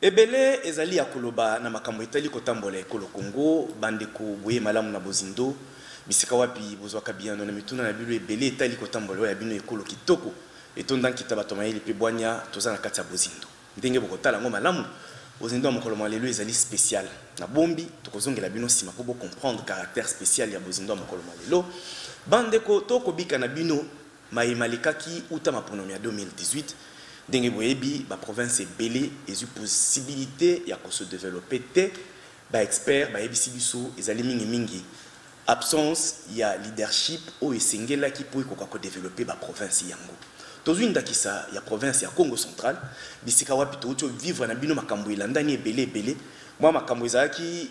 Ebele ezali ya koloba na makambo etali kotambola ekolo Congo bandeko boye malamu na bozindo bisika wapi bozwaka biyano na mituna na bino ebele etali kotambola ya bino ekolo kitoko etonda nkita bato mayeli pe bwanya toza na kati ya bozindo ndenge bokotala ngo malamu bozindo mokolo malelo ezali spécial na bombi tokozongela bino sima po comprendre caractère spécial ya bozindo mokolo malelo bandeko tokobika na bino mayimalikaki uta maponomi ya 2018 Dengue boyebi, ba province ebele, ezu possibilité ya ko se développer te, ba expert, ba yebi sibiso, ezali mingi. Absence ya leadership o esengela ki po ko développer ba province yango. Tozu ndakisa ya province ya Congo central, bisika wapi to vivre na bino makambo elandani ebele. Moi makambo ezaki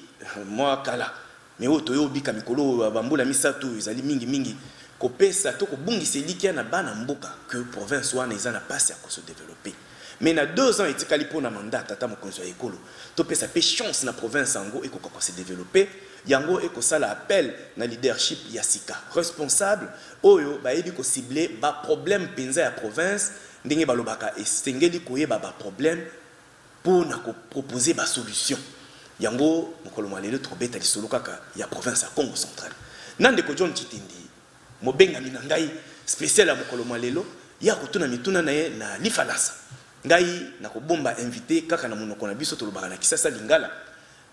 moi kala. Mais o toyo bika mikolo bambula misato ezali mingi. Kopesa to ko bungisa likia na bana mboka que province wana ezana passe à se développer. Mais na 2 ans etikali pona mandat tata mokonzo ya ekolo. To pesa pe chance na province ango e ko se développer. Yango e ko sala appel na leadership ya sika. Responsable oyo ba yebi ko cibler ba problème penza ya province ndenge balobaka esengeli koyeba ba problème pour na ko proposer ba solution. Yango mokolo malelo trobeta lisolo kaka ya province ya Congo central. Nande ko John Chitindi mobenga minangai spécial à mokolo malelo ya kotuna mituna na ye na lifalasa ngai na kobomba invité kaka na monoko na biso to lobaka na kisasa lingala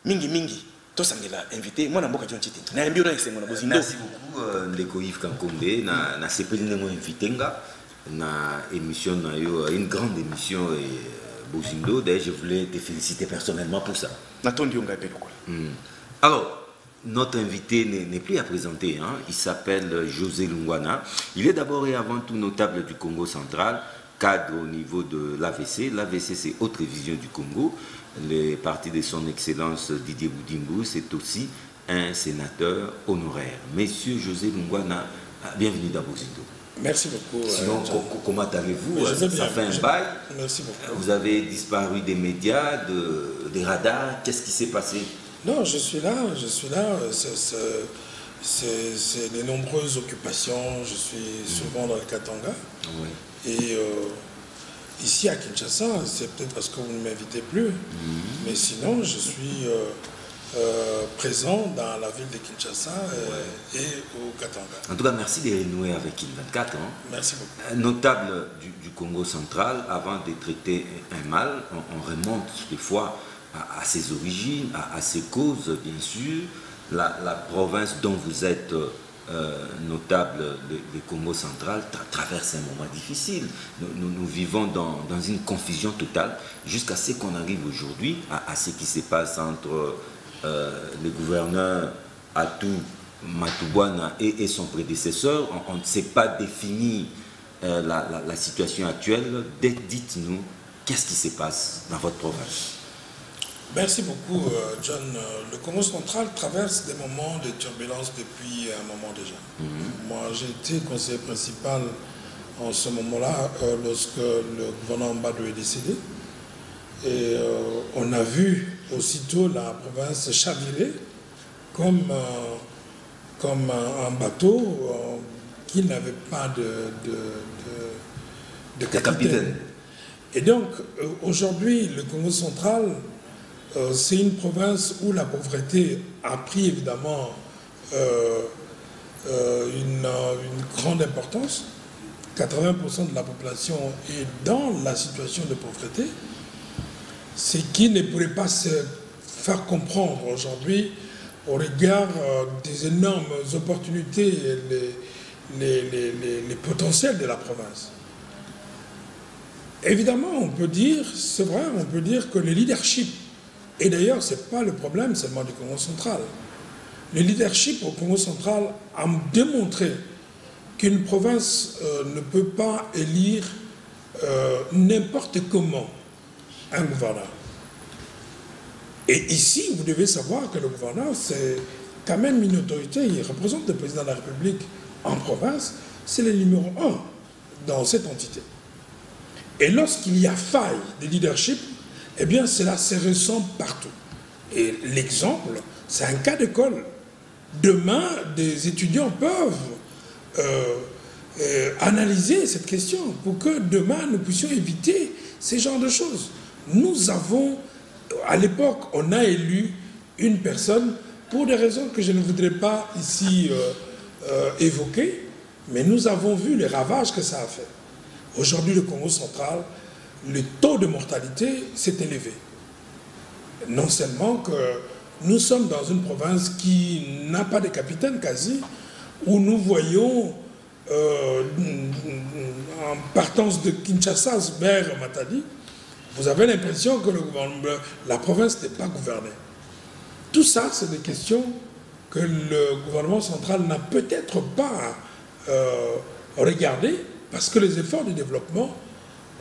mingi to sangela invité mwana mboka John Chitindi na mbio na esengo na bozindo. Merci beaucoup ndeko Yves Kankombe na sepeli ngo invité nga na émission na yo une grande émission bozindo. D'ailleurs je voulais te féliciter personnellement pour ça. Natondi nga pe lokola. Alors notre invité n'est plus à présenter, hein. Il s'appelle José Lungwana. Il est d'abord et avant tout notable du Congo central, cadre au niveau de l'AVC. L'AVC, c'est Haute Révision du Congo. Le parti de son excellence Didier Boudimbo, c'est aussi un sénateur honoraire. Monsieur José Lungwana, bienvenue dans Bozindo. Merci beaucoup. Sinon, comment allez-vous? Ça fait un bail. Merci beaucoup. Vous avez disparu des médias, des radars. Qu'est-ce qui s'est passé? Non, je suis là. C'est les nombreuses occupations. Je suis souvent dans le Katanga. Oui. Et ici à Kinshasa, c'est peut-être parce que vous ne m'invitez plus. Mais sinon, je suis présent dans la ville de Kinshasa et au Katanga. En tout cas, merci de renouer avec Kin24. Hein. Merci beaucoup. Notable du Congo central, avant de traiter un mal, on remonte des fois à ses origines, à ses causes, bien sûr. La province dont vous êtes notable, le Congo central, traverse un moment difficile. Nous vivons dans une confusion totale jusqu'à ce qu'on arrive aujourd'hui à ce qui se passe entre le gouverneur Atou Matubwana et son prédécesseur. On ne sait pas définir la situation actuelle. Dites-nous, qu'est-ce qui se passe dans votre province? Merci beaucoup, John. Le Congo central traverse des moments de turbulence depuis un moment déjà. Moi, j'ai été conseiller principal en ce moment-là, lorsque le gouverneur Mbadou est décédé. Et on a vu aussitôt la province chavirer comme un bateau qui n'avait pas de capitaine. Et donc, aujourd'hui, le Congo central, c'est une province où la pauvreté a pris évidemment une grande importance. 80% de la population est dans la situation de pauvreté, ce qui ne pourrait pas se faire comprendre aujourd'hui au regard des énormes opportunités et les potentiels de la province. Évidemment, on peut dire, c'est vrai, on peut dire que le leadership, et d'ailleurs, ce n'est pas le problème seulement du Congo central. Le leadership au Congo central a démontré qu'une province ne peut pas élire n'importe comment un gouverneur. Et ici, vous devez savoir que le gouverneur, c'est quand même une autorité, il représente le président de la République en province, c'est le numéro 1 dans cette entité. Et lorsqu'il y a faille de leadership, eh bien, cela se ressent partout. Et l'exemple, c'est un cas d'école. Demain, des étudiants peuvent analyser cette question pour que demain, nous puissions éviter ces genres de choses. Nous avons à l'époque, on a élu une personne pour des raisons que je ne voudrais pas ici évoquer, mais nous avons vu les ravages que ça a fait. Aujourd'hui, le Congo central, le taux de mortalité s'est élevé. Non seulement que nous sommes dans une province qui n'a pas de capitaine quasi, où nous voyons en partance de Kinshasa vers Matadi, vous avez l'impression que la province n'est pas gouvernée. Tout ça, c'est des questions que le gouvernement central n'a peut-être pas regardées, parce que les efforts de développement,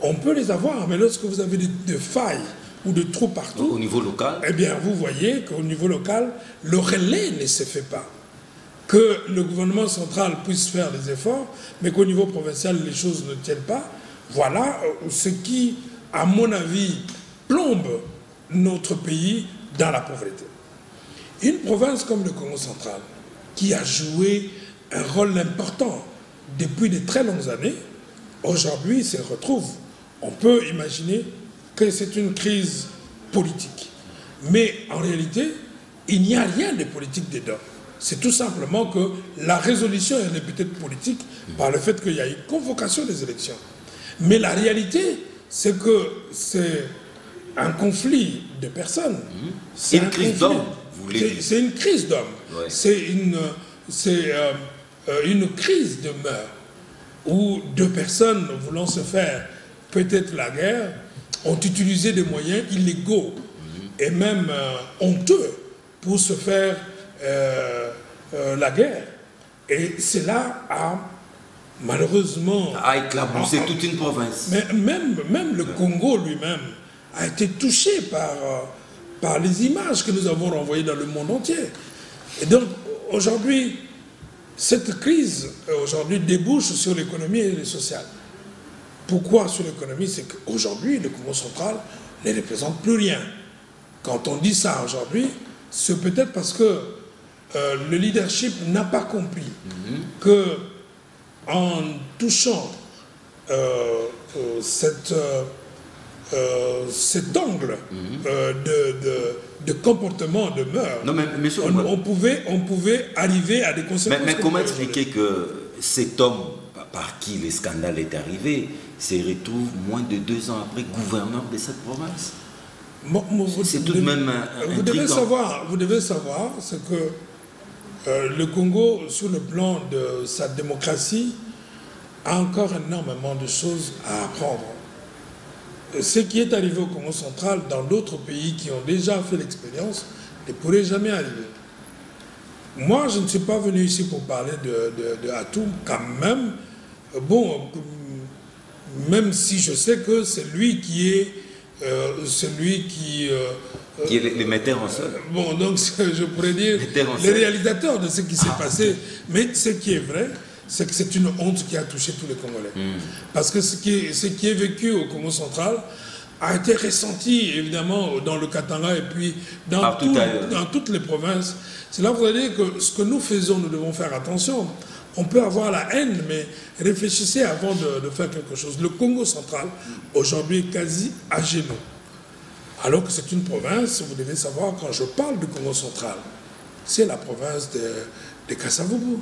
on peut les avoir, mais lorsque vous avez des failles ou de trous partout, au niveau local, eh bien, vous voyez qu'au niveau local, le relais ne se fait pas. Que le gouvernement central puisse faire des efforts, mais qu'au niveau provincial, les choses ne tiennent pas. Voilà ce qui, à mon avis, plombe notre pays dans la pauvreté. Une province comme le Congo central, qui a joué un rôle important depuis de très longues années, aujourd'hui se retrouve. On peut imaginer que c'est une crise politique. Mais en réalité, il n'y a rien de politique dedans. C'est tout simplement que la résolution elle est peut-être politique par le fait qu'il y a une convocation des élections. Mais la réalité, c'est que c'est un conflit de personnes. C'est une crise d'hommes, vous voulez dire. C'est une crise d'hommes. Ouais. C'est une crise de mœurs où deux personnes voulant se faire peut-être la guerre ont utilisé des moyens illégaux et même honteux pour se faire la guerre. Et cela a malheureusement... a éclaboussé toute une province. Mais même le Congo lui-même a été touché par les images que nous avons renvoyées dans le monde entier. Et donc aujourd'hui, cette crise aujourd'hui débouche sur l'économie et le social. Pourquoi sur l'économie? C'est qu'aujourd'hui, le Congo central ne représente plus rien. Quand on dit ça aujourd'hui, c'est peut-être parce que le leadership n'a pas compris que en touchant cet angle de comportement, de mœurs, non, mais, monsieur, on pouvait arriver à des conséquences. Mais comment expliquer que cet homme par qui le scandale est arrivé se retrouve moins de 2 ans après gouverneur de cette province? C'est tout de même vous devez savoir, c'est que le Congo, sur le plan de sa démocratie, a encore énormément de choses à apprendre. Ce qui est arrivé au Congo central, dans d'autres pays qui ont déjà fait l'expérience, ne pourrait jamais arriver. Moi, je ne suis pas venu ici pour parler de Atoum, quand même. Bon, même si je sais que c'est lui qui est celui qui est le metteur en scène. Bon, donc je pourrais dire le réalisateur de ce qui s'est passé. Mais ce qui est vrai, c'est que c'est une honte qui a touché tous les Congolais. Parce que ce qui est vécu au Congo central a été ressenti évidemment dans le Katanga et puis dans toutes les provinces. C'est là que vous allez dire que ce que nous faisons, nous devons faire attention. On peut avoir la haine, mais réfléchissez avant de faire quelque chose. Le Congo central, aujourd'hui, est quasi à genoux. Alors que c'est une province, vous devez savoir, quand je parle du Congo central, c'est la province de Kasavubu.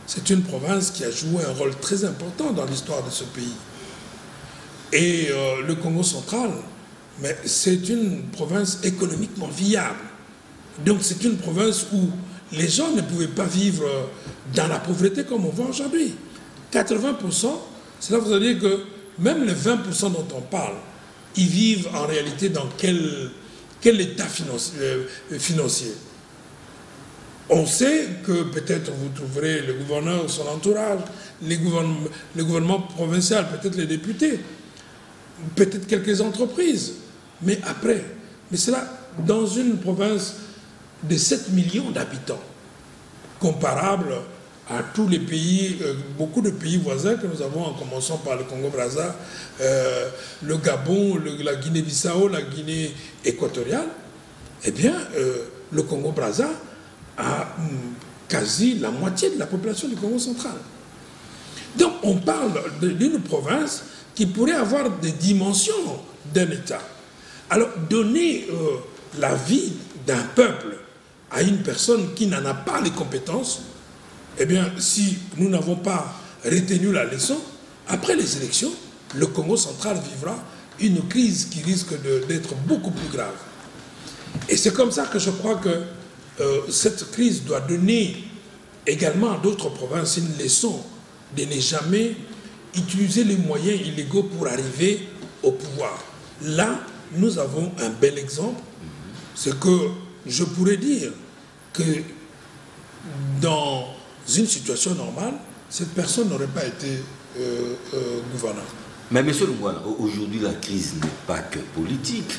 C'est une province qui a joué un rôle très important dans l'histoire de ce pays. Et le Congo central, mais c'est une province économiquement viable. Donc c'est une province où les gens ne pouvaient pas vivre dans la pauvreté comme on voit aujourd'hui. 80%, c'est là que vous allez dire que même les 20% dont on parle, ils vivent en réalité dans quel état financier. On sait que peut-être vous trouverez le gouverneur, son entourage, le gouvernement provincial, peut-être les députés, peut-être quelques entreprises. Mais après, mais cela dans une province de 7 millions d'habitants, comparable à tous les pays, beaucoup de pays voisins que nous avons, en commençant par le Congo-Brazza, le Gabon, la Guinée-Bissau, la Guinée équatoriale, eh bien, le Congo-Brazza a quasi la moitié de la population du Congo central. Donc, on parle d'une province qui pourrait avoir des dimensions d'un État. Alors, donner la vie d'un peuple à une personne qui n'en a pas les compétences, eh bien, si nous n'avons pas retenu la leçon, après les élections, le Congo central vivra une crise qui risque d'être beaucoup plus grave. Et c'est comme ça que je crois que cette crise doit donner également à d'autres provinces une leçon de ne jamais utiliser les moyens illégaux pour arriver au pouvoir. Là, nous avons un bel exemple. C'est que je pourrais dire que dans une situation normale, cette personne n'aurait pas été gouverneur. Mais monsieur Lungwana, aujourd'hui la crise n'est pas que politique,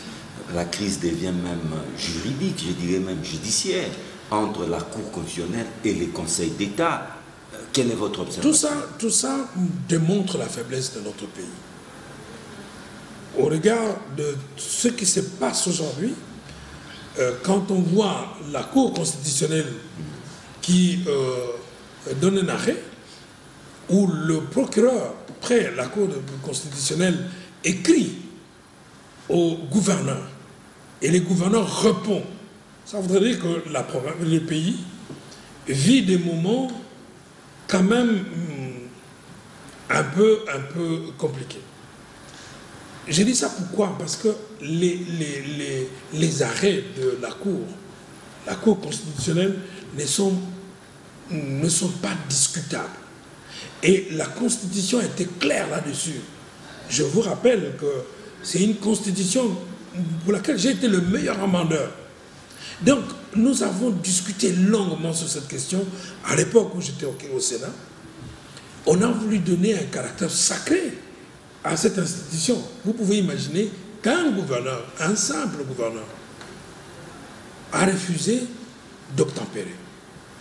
la crise devient même juridique, je dirais même judiciaire, entre la Cour constitutionnelle et les conseils d'État. Quelle est votre observation? Tout ça démontre la faiblesse de notre pays. Au regard de ce qui se passe aujourd'hui, quand on voit la Cour constitutionnelle qui donne un arrêt, où le procureur, près la Cour constitutionnelle, écrit au gouverneur, et le gouverneur répond, ça voudrait dire que le pays vit des moments quand même un peu compliqués. Je dis ça pourquoi? Parce que les arrêts de la Cour constitutionnelle ne sont pas discutables. Et la Constitution était claire là-dessus. Je vous rappelle que c'est une Constitution pour laquelle j'ai été le meilleur amendeur. Donc, nous avons discuté longuement sur cette question à l'époque où j'étais au Sénat. On a voulu donner un caractère sacré à cette institution. Vous pouvez imaginer qu'un gouverneur, un simple gouverneur, a refusé d'obtempérer.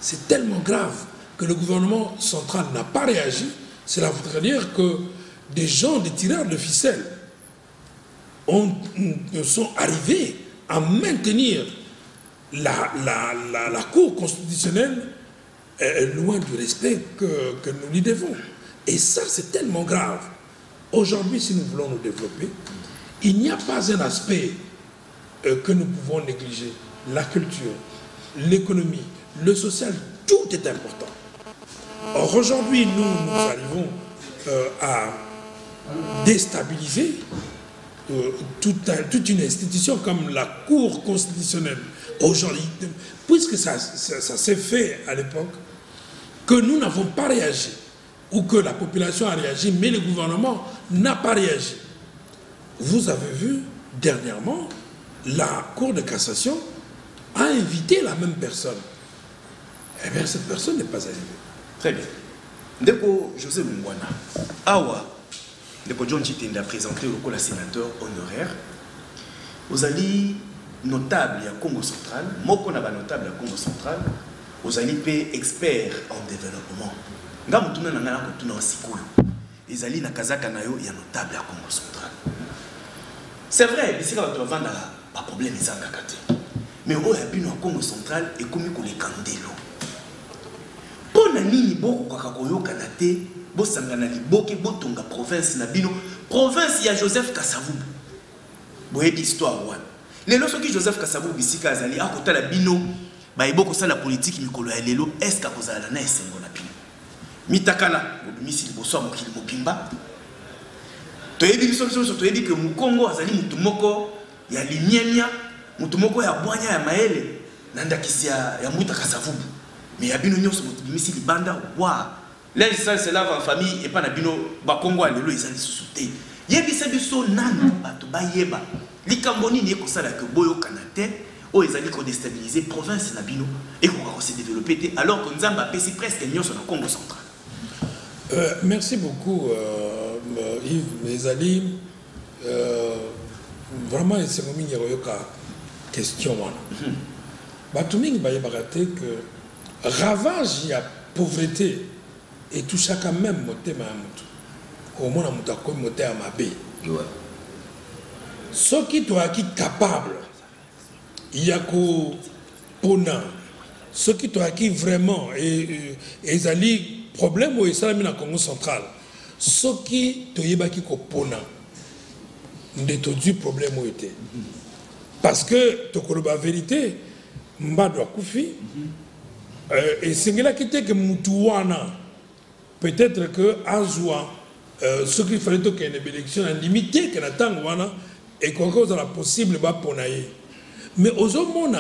C'est tellement grave que le gouvernement central n'a pas réagi. Cela voudrait dire que des gens, des tireurs de ficelles, sont arrivés à maintenir la Cour constitutionnelle loin du respect que nous lui devons. Et ça, c'est tellement grave. Aujourd'hui, si nous voulons nous développer, il n'y a pas un aspect que nous pouvons négliger. La culture, l'économie, le social, tout est important. Or, aujourd'hui, nous arrivons à déstabiliser toute une institution comme la Cour constitutionnelle. Aujourd'hui, puisque ça s'est fait à l'époque, que nous n'avons pas réagi, ou que la population a réagi, mais le gouvernement n'a pas réagi. Vous avez vu, dernièrement, la Cour de cassation a invité la même personne. Eh bien, cette personne n'est pas arrivée. Très bien. Ndeko José Lungwana, Awa, Ndeko John Chitenda a présenté au la sénateur honoraire. Vous allez notable à Congo central, moko na ba notable à Congo central, vous allez payer expert en développement. Nga mutuna na ngana ko tuna sikulu. Ezali na kazaka na yo ya notable à Congo central. C'est vrai, bisika ba vanda pas problème ezanga kate. Mais o ya bino à Congo central et komi ko le kandelo. Pona nini boko kaka koyoka na te, bo sangana liboke botonga province na bino, province ya Joseph Kasavubu. Boye histoire wana. Lelo soki Joseph Kasavubu bisika azali akotala bino, ba eboko sala politique mikolo ya lelo, est-ce que kozala na esengo na bino. Mitakala, bobimisi liboso mokili mobimba. Toyebi biso toyebi que Mukongo azali mutu moko ya linyenya, mutu moko ya bwanya ya maele, nandakisi ya Mwita Kasavubu. Mais Abino Nyos Misi Libanda, wa. Là, ça se lave en famille et pas Nabino, Bakongo, Alelo, ils allaient se sauter. Yebisa biso nan, bato bayeba. Likamboni n'y est que ça là que Boyo Kanate, où ils allaient déstabiliser province Nabino et qu'on se développer alors que Nzamba pèse presque Nyos dans le Congo central. Merci beaucoup, Yves, mes amis. Vraiment, c'est mon mini question. Batuming Bayabagate que ravage, il y a pauvreté et tout chacun même moté ma moto. Au moins, on a moté à ma baie. Ce qui doit être capable, il y a qu'au pona. Ce qui doit être vraiment, et les problèmes au Islam dans le Congo central, ce qui doit être qu'au pona, nous avons du problème où était. Parce que, la vérité, Mbado Koufi, et c'est là qui était que Moutouana, peut-être que Azwa, ce qu'il fallait qu'il y ait une élection limitée, que l'attend, et qu'on a la possible pour naïe. Mais aux hommes,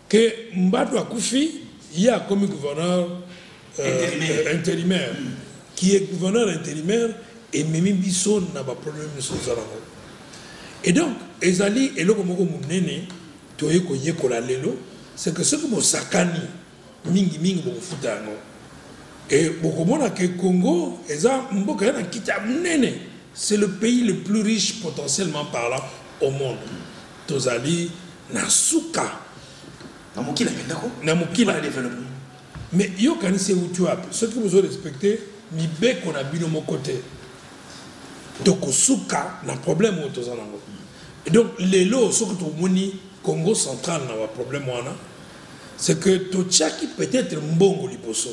que Mbado Koufi, il y a comme gouverneur intérimaire, qui est gouverneur intérimaire, et Mimi Bisson n'a pas de problème sur ça. Et donc, Ezali, et là, comme on dit, c'est que ce que vous sakani, mingi mingi vous foutez. Et beaucoup de gens que Congo, c'est le pays le plus riche potentiellement parlant au monde. Tozali, Nasuka. Mais yo quand c'est où tu as, ce que vous avez respecté, mi bec on a bien de mon côté. Tokosuka, n'a problème au Tozanango. Et donc, les lots, ce que tu moni Congo central n'a pas problème, c'est que Tochaki peut-être mbongo liposo.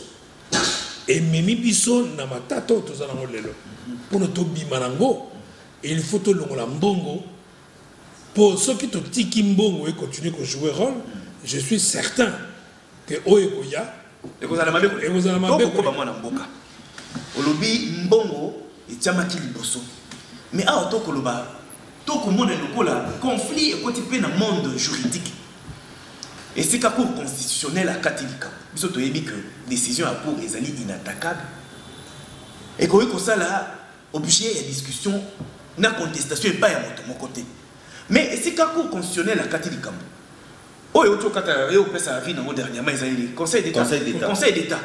Et Mimi Bisso n'a pas tato Tozanango lelo. Pour notre bimanango, il faut que l'on la mbongo. Pour ceux qui te tiki mbongo et continuent à jouer rôle, je suis certain que Oekoya. Et vous allez m'aller. Et vous allez m'aller. Olobi mbongo et Tiamaki liposo. Mais à Otokoloba. Tout le monde est conflit et côté dans le monde juridique. Et c'est qu'à cour constitutionnelle à Katilika. Vous avez dit que la décision à cour est inattaquable. Et que ça là, objet de discussion, la contestation n'est pas à mon côté. Mais c'est qu'à cour constitutionnelle à Katilika. Oh, et autre dernièrement, ils ont dit Conseil d'État. Conseil d'État.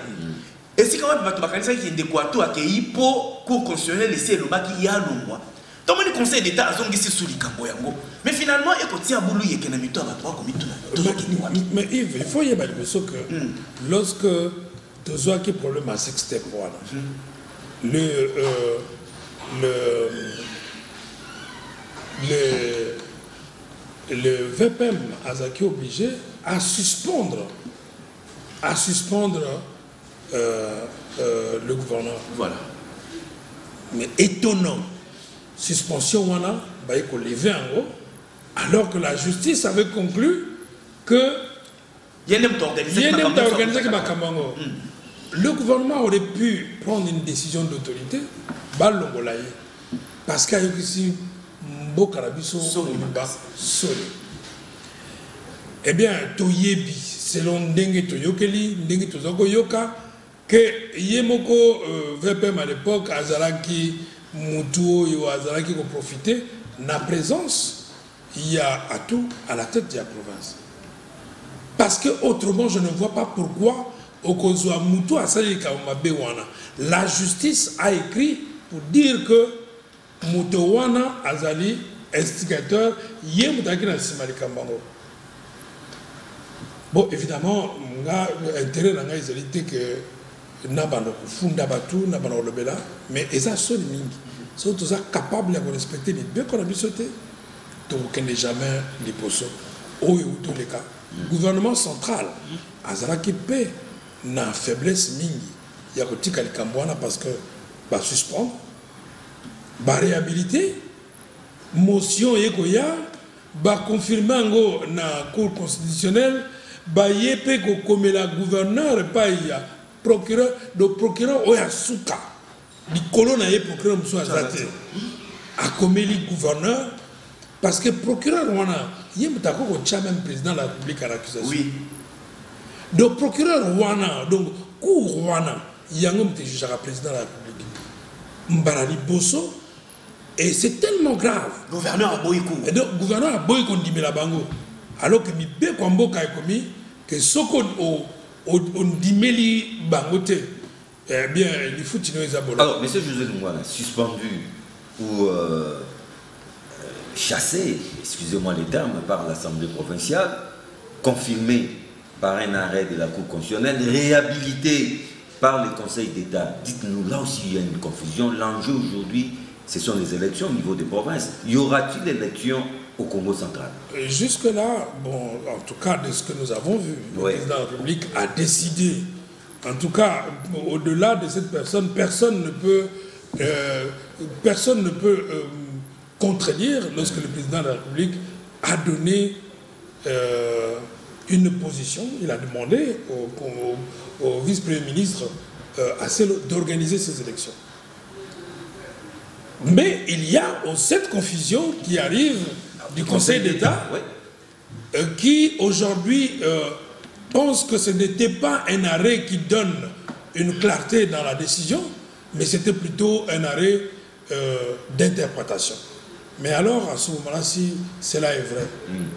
Et c'est quand même qui est décoato à Kei pour cour constitutionnelle laisser le bac il y a le mois. Tout le Conseil d'État a zongi sous les camboyango. Mais finalement, il y a un boulot qui est mis à droit comme tout. Mais Yves, il faut y avoir que lorsque tu as un problème à sexte point, le VPM a été obligé à suspendre le gouverneur. Voilà. Mais étonnant. Suspension wana ba ko lever en haut alors que la justice avait conclu que le gouvernement aurait pu prendre une décision d'autorité parce qu'il y a ici Mbokarabiso Sole. Eh bien, Toyebi, selon Ndenge Toyokeli, Ndenge Tozoko Yoka, que Yemoko VPM à l'époque, Azaraki Moutou et Azaraki ont profité, la présence, il y a à tout à la tête de la province. Parce que autrement, je ne vois pas pourquoi Okozwa Moutou a sali Kaoumabewana. La justice a écrit pour dire que Moutou Wana Azali, instigateur, Yemoutaki na Simali Kambango. Bon, évidemment, l'intérêt dans les élites que Nabano Funda Batu, Nabano Lobela, mais ils sont capables de respecter les deux qu'on a mis sauter. Donc, on n'est jamais les poissons. Ou tous les cas. Gouvernement central, Azaraki paie na faiblesse mingi. Il y a que Tika Kambouana parce que va suspendre, va réhabiliter, motion Yekoya, va confirmer na cour constitutionnelle. Bayepe comme la gouverneur pas ya procureur le procureur Oyasuka di colonne et procureur monsieur Azate a comme le gouverneur parce que procureur wana yemutako ko même président de la République à l'accusation oui donc procureur wana donc cour wana yango mte juge à président de la République Mbarali Bosso et c'est tellement grave gouverneur a boyko et donc gouverneur a boyko ndimela bango alors que mi be kwamboka ekomi que soko on dimeli bangote eh bien il faut tino ezabolo. Alors monsieur José Lungwana suspendu ou chassé, excusez-moi les termes, par l'Assemblée provinciale, confirmé par un arrêt de la Cour constitutionnelle, réhabilité par le Conseil d'État. Dites-nous, là aussi il y a une confusion. L'enjeu aujourd'hui, ce sont les élections au niveau des provinces. Y aura-t-il élections au Congo central? Jusque-là, bon, en tout cas, de ce que nous avons vu, le président de la République a décidé, en tout cas, au-delà de cette personne, personne ne peut contredire lorsque le président de la République a donné une position, il a demandé au vice-premier ministre d'organiser ces élections. Mais il y a cette confusion qui arrive du Conseil d'État qui aujourd'hui pense que ce n'était pas un arrêt qui donne une clarté dans la décision, mais c'était plutôt un arrêt d'interprétation. Mais alors, à ce moment-là, si cela est vrai,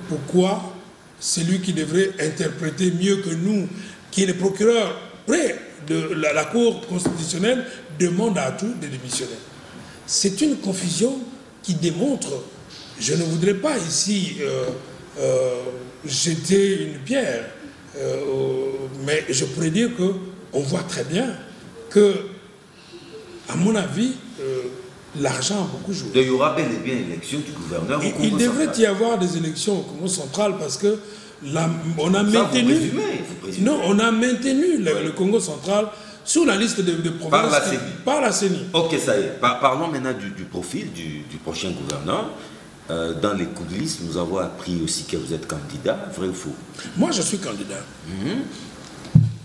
pourquoi c'est lui qui devrait interpréter mieux que nous, qui est le procureur près de la Cour constitutionnelle, demande à tout de démissionner? C'est une confusion qui démontre, je ne voudrais pas ici jeter une pierre, mais je pourrais dire qu'on voit très bien que, à mon avis, l'argent a beaucoup joué. Il y aura bel et bien élection du gouverneur au Congo Il devrait central. y avoir des élections au Congo central parce que on a maintenu, vous présumez. non, on a maintenu le Congo central sur la liste de provinces Par la CENI. CENI. Ok, ça y est. Parlons maintenant du profil du prochain gouverneur. Dans les coulisses, nous avons appris aussi que vous êtes candidat, vrai ou faux? Moi, je suis candidat.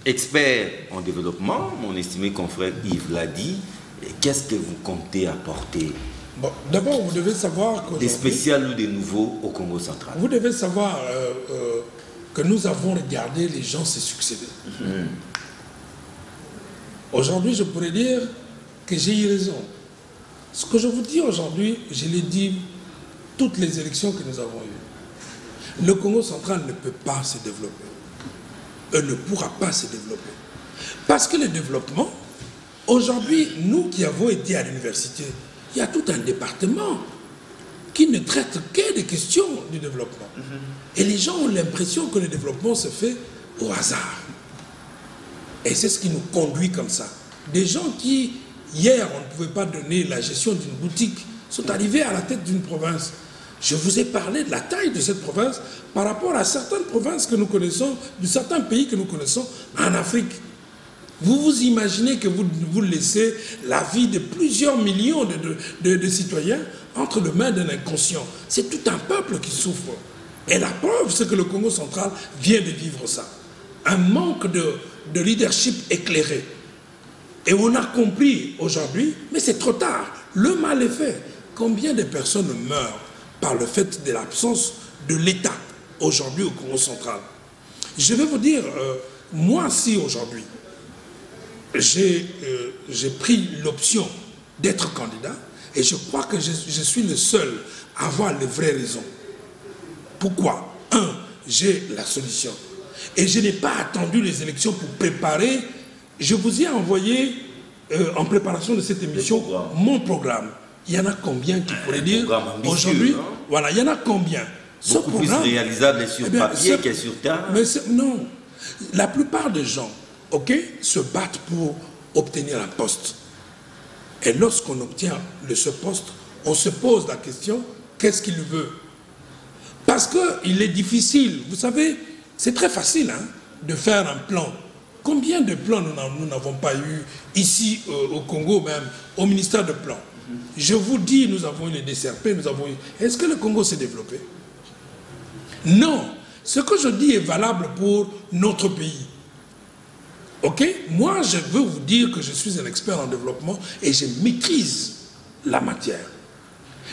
Expert en développement, mon estimé confrère Yves l'a dit. Qu'est-ce que vous comptez apporter? Bon, d'abord, vous devez savoir que des spéciales ou des nouveaux au Congo central. Vous devez savoir que nous avons regardé les gens se succéder. Aujourd'hui, je pourrais dire que j'ai eu raison. Ce que je vous dis aujourd'hui, je l'ai dit toutes les élections que nous avons eues. Le Congo central ne peut pas se développer. Ne pourra pas se développer. Parce que le développement, aujourd'hui, nous qui avons été à l'université, il y a tout un département qui ne traite que des questions du développement. Et les gens ont l'impression que le développement se fait au hasard. Et c'est ce qui nous conduit comme ça. Des gens qui, hier, on ne pouvait pas donner la gestion d'une boutique, sont arrivés à la tête d'une province. Je vous ai parlé de la taille de cette province par rapport à certaines provinces que nous connaissons, de certains pays que nous connaissons en Afrique. Vous vous imaginez que vous laissez la vie de plusieurs millions de citoyens entre les mains d'un inconscient. C'est tout un peuple qui souffre. Et la preuve, c'est que le Congo central vient de vivre ça. Un manque de leadership éclairé. Et on a compris aujourd'hui, mais c'est trop tard. Le mal est fait. Combien de personnes meurent par le fait de l'absence de l'État aujourd'hui au Congo central? Je vais vous dire, moi, si aujourd'hui, j'ai pris l'option d'être candidat, et je crois que je suis le seul à avoir les vraies raisons. Pourquoi? J'ai la solution. Et je n'ai pas attendu les élections pour préparer. Je vous ai envoyé, en préparation de cette émission, mon programme. Il y en a combien qui pourraient dire aujourd'hui, voilà, il y en a combien? Beaucoup plus réalisable sur papier que sur terre. Mais non, la plupart des gens, se battent pour obtenir un poste. Et lorsqu'on obtient ce poste, on se pose la question, qu'est-ce qu'il veut? Parce qu'il est difficile, vous savez, c'est très facile de faire un plan. Combien de plans nous n'avons pas eu ici au Congo même, au ministère de Plans? Je vous dis, nous avons eu les DCRP, nous avons eu... Est-ce que le Congo s'est développé? Non. Ce que je dis est valable pour notre pays. Moi, je veux vous dire que je suis un expert en développement et je maîtrise la matière.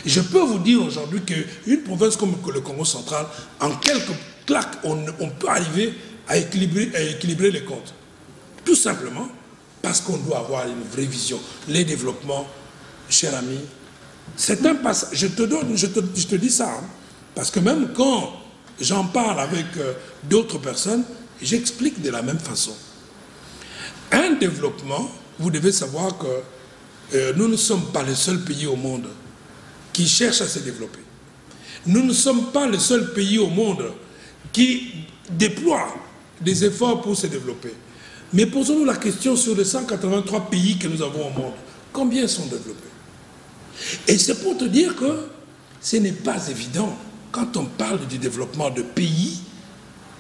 Je peux vous dire aujourd'hui qu'une province comme le Congo central, en quelques claques, on peut arriver à équilibrer les comptes. Tout simplement parce qu'on doit avoir une vraie vision. Les développements, cher ami, c'est un passage. Je te dis ça, parce que même quand j'en parle avec d'autres personnes, j'explique de la même façon. Un développement, vous devez savoir que nous ne sommes pas le seul pays au monde qui cherche à se développer. Nous ne sommes pas le seul pays au monde qui déploie des efforts pour se développer. Mais posons-nous la question sur les 183 pays que nous avons au monde. Combien sont développés? Et c'est pour te dire que ce n'est pas évident quand on parle du développement de pays,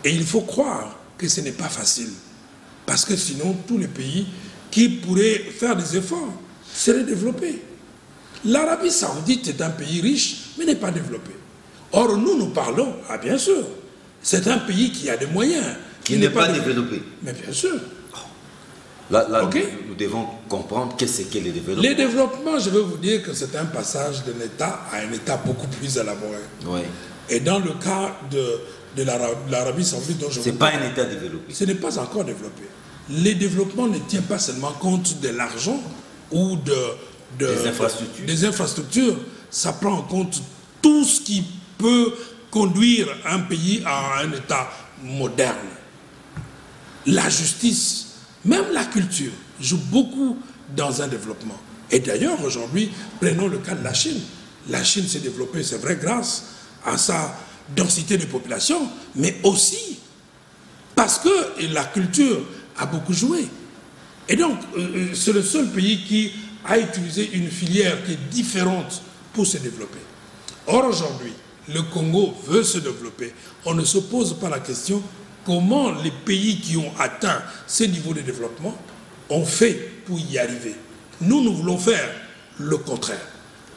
et il faut croire que ce n'est pas facile. Parce que sinon, tous les pays qui pourraient faire des efforts seraient développés. L'Arabie saoudite est un pays riche, mais n'est pas développé. Or, nous parlons, bien sûr, c'est un pays qui a des moyens. Qui n'est pas développé. Mais bien sûr. Là Okay. nous devons comprendre qu'est-ce qu'est le développement. Les développements, je veux vous dire que c'est un passage d'un État à un État beaucoup plus élaboré. Oui. Et dans le cas de l'Arabie Saoudite, dont je Ce n'est pas un État développé. Ce n'est pas encore développé. Les développements ne tiennent pas seulement compte de l'argent ou des infrastructures. Ça prend en compte tout ce qui peut conduire un pays à un État moderne. La justice, même la culture, joue beaucoup dans un développement. Et d'ailleurs, aujourd'hui, prenons le cas de la Chine. La Chine s'est développée, c'est vrai, grâce à sa densité de population, mais aussi parce que la culture a beaucoup joué. Et donc, c'est le seul pays qui a utilisé une filière qui est différente pour se développer. Or, aujourd'hui, le Congo veut se développer. On ne se pose pas la question comment les pays qui ont atteint ces niveaux de développement ont fait pour y arriver. Nous voulons faire le contraire.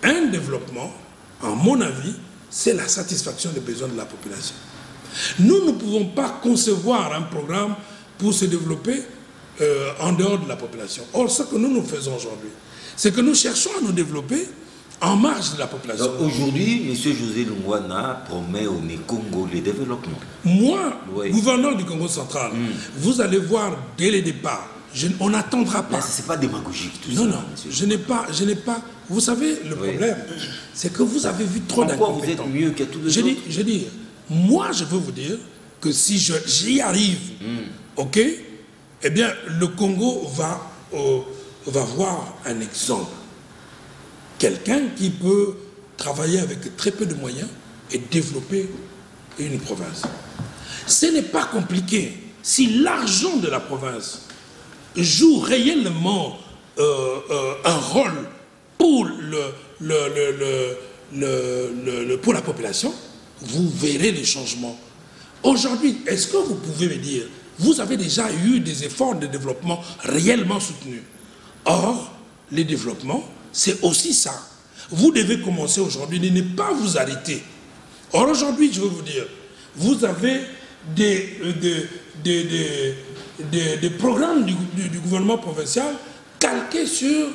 Un développement, à mon avis, c'est la satisfaction des besoins de la population. Nous ne pouvons pas concevoir un programme pour se développer en dehors de la population. Or, ce que nous faisons aujourd'hui, c'est que nous cherchons à nous développer en marge de la population. Aujourd'hui, M. José Lungwana promet au Congo le développement. Moi, oui. Gouverneur du Congo central, vous allez voir dès le départ, on n'attendra pas. Ce n'est pas démagogique tout non, ça. Non, je n'ai pas. Vous savez, le problème, c'est que vous avez vu trop d'incompétents. Vous êtes mieux que tous les autres. Je dis, moi, je veux vous dire que si j'y arrive, ok, eh bien, le Congo va voir un exemple. Quelqu'un qui peut travailler avec très peu de moyens et développer une province. Ce n'est pas compliqué. Si l'argent de la province joue réellement un rôle pour, pour la population, vous verrez les changements. Aujourd'hui, est-ce que vous pouvez me dire, vous avez déjà eu des efforts de développement réellement soutenus? Or, les développements, c'est aussi ça. Vous devez commencer aujourd'hui de ne pas vous arrêter. Or, aujourd'hui, je veux vous dire, vous avez des programmes du gouvernement provincial calqués sur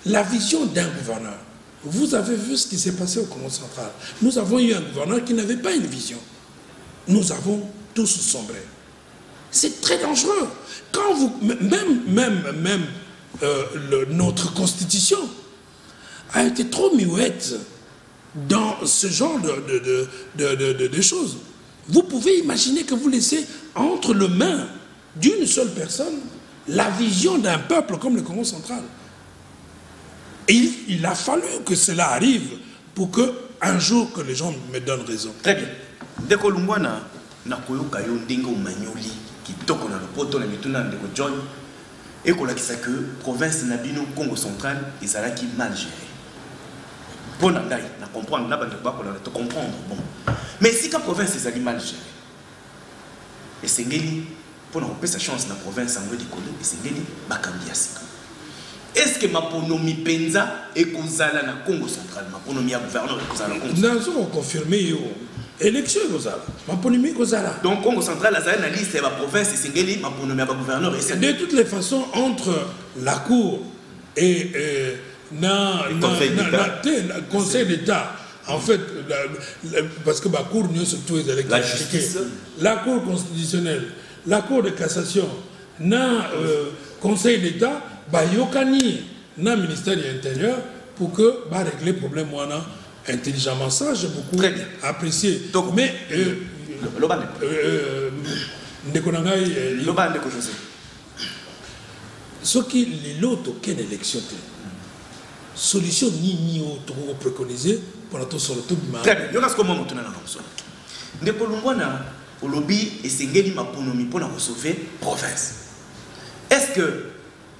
la vision d'un gouverneur. Vous avez vu ce qui s'est passé au Congo central. Nous avons eu un gouverneur qui n'avait pas une vision. Nous avons tous sombré. C'est très dangereux. Quand vous, notre constitution a été trop muette dans ce genre de choses. Vous pouvez imaginer que vous laissez entre les mains d'une seule personne la vision d'un peuple comme le Congo central. Et il a fallu que cela arrive pour que un jour que les gens me donnent raison. Très bien. Dès que l'Ungwana n'a pas eu dingo magnoli qui toque dans le poteau, mituna ndeko John, et qu'on a dit que province Nabino Congo central ils allaient qui mal géré. Bon, on a comprendre, on a comprendre. Bon, mais si la province ils allaient mal géré, et c'est ngeli pour nous sa chance la province en du Congo, et c'est ngeli bakambiasi. Est-ce que ma ponomi penza et kozala na Congo central, ma ponomi à gouverneur kozala Congo central? Nous avons confirmé élection kozala, ma ponomi kozala. Donc Congo central a la liste de la province et singeli ma ponomi à gouverneur. De toutes les façons, entre la cour et le conseil d'État, en fait, parce que la cour nous surtout la justice, la cour constitutionnelle, la cour de cassation, le conseil d'État, yokani na ministère de l'Intérieur pour que régler le problème intelligemment. Ça, j'ai beaucoup apprécié. Donc, mais ce qui est l'autre, quelle élection solution ni autre préconisée pour notre solution. Très bien. Il y a ce que moi je me suis dit. Ndeko Lungwana, au lobby, et c'est ngeli ma ponomi pour la sauver province. Est-ce que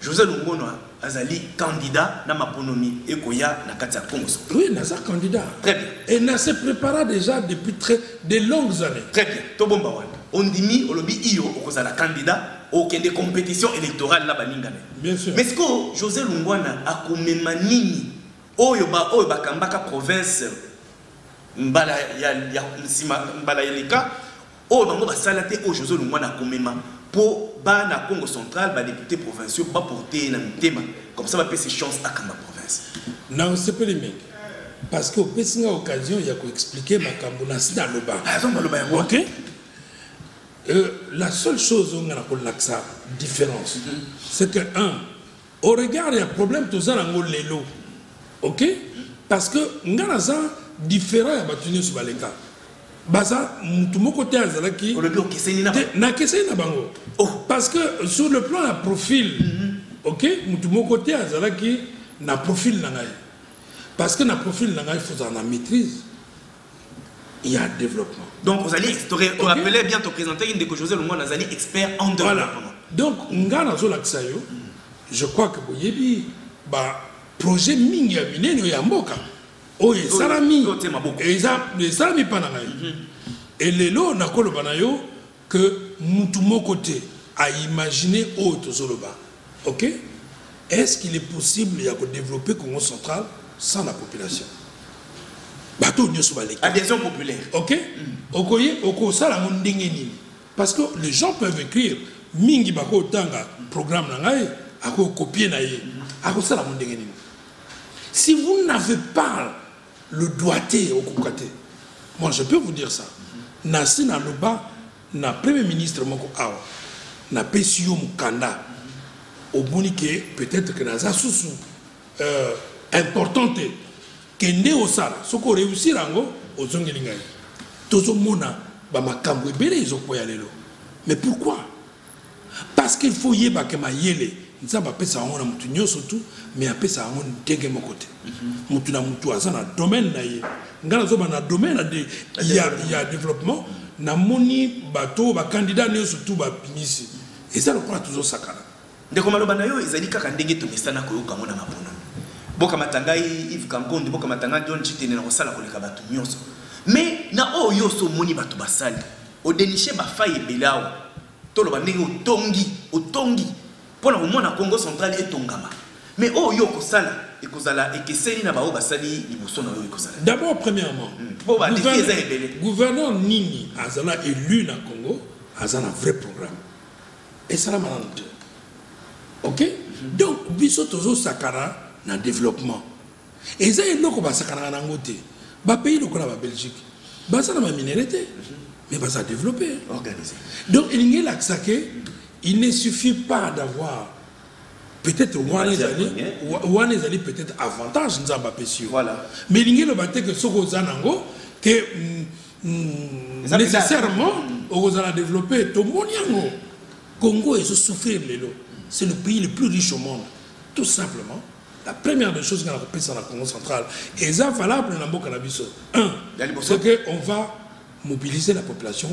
José Lungwana azali candidat na maponomi et koya na katia Congo? Oui, Naza candidat. Très bien. Et Naza se prépara déjà depuis de longues années. Très bien. Tobomba wana. On dit mi au lobby iyo okozala candidat aucun des compétitions électorales là baningane. Bien sûr. Mais est-ce que José Lungwana a komema nini oyo ba kambaka province mbala ya sima mbala yeleka o bango ba salate o José Lungwa na komema pour ba na Congo central ba député provinciaux ba porter na mitema comme ça va passer chance à Kamba province. Non, c'est pas les mecs. Parce que au pessinga occasion il y a ko expliquer makambo na sida loba. Ah donc loba ya. OK? La seule chose on a pour l'axa différence c'est que au regard il y a problème tout ça dans lelo. OK? Parce que ngana ça différent ya batuni sur baleka. Baza mutu moko te azala ki o le bloc keseni na keseni na bango. Parce que sur le plan de profil OK, mutu moko te azala ki na profil na ngai. Parce que na profil na ngai il faut en maîtrise. Il y a développement. Donc vous allez te rappeler bien te présenter une de que José Lungwa Nazali expert en développement. Voilà. Donc ngana zo laksayo je crois que boyebi ba projet mingi ya minene ya mboka. Oh et salami et salami panangai. Et lelo na koloba na yo que mutu moko te a imaginé autre zoloba. OK? Est-ce qu'il est possible de développer Congo central sans la population? Adhésion populaire. OK? Parce que les gens peuvent écrire mingi bako tanga programme nangai ako copier na ye. Ako sala mondengeni. Si vous n'avez pas le doigté au kokate, moi je peux vous dire ça. Nasi na loba na premier ministre moko awa na pesio mukanda au bonique peut-être que dans un sous importante kende osala soko réussir ango ozongelingai tozo mona ba makambo ebele izokoya lelo. Mais pourquoi? Parce qu'il faut yeba ke mayele nzamba pesa ngona mutu nyoso tout mais apesa ngona ndenge mokote mutu na mutu azana domaine na ye ngala zo na domaine il y a développement na moni bato ba candidat nyoso tout ba pinisi et ça le croit toujours sakana ndeko maloba na yo ezali kaka ndenge tomesana koyoka ngona mapono boka matanga Yves Kangondi boka matanga John Chitene na kosala koleka bato nyoso mais na oyo so moni bato basali o dénicher ba faille belao tolo ba ndenge otongi pour le moment na Congo central et Tongama mais oyo kosala ekozala ekeseni na bao basali liboso na yo ekozala. D'abord premièrement gouverneur nini azala élu na Congo azana un vrai programme et ça la malade. OK? Donc biso tozo sakara na développement et ça eloko ba sakana na ngote ba pays lokola ba Belgique ba ça na ma minéralité mais ba ça développer organisé. Donc il ne suffit pas d'avoir peut-être one is peut-être avantage nzamba pesio voilà mais l'ingé batte que soko zanango que nécessairement au za développer to moniango Congo est souffrir lelo. C'est le pays le plus riche au monde. Tout simplement, la première des choses qu'on a repris sur la Congo centrale, et ça valable dans le cannabis. C'est qu'on va mobiliser la population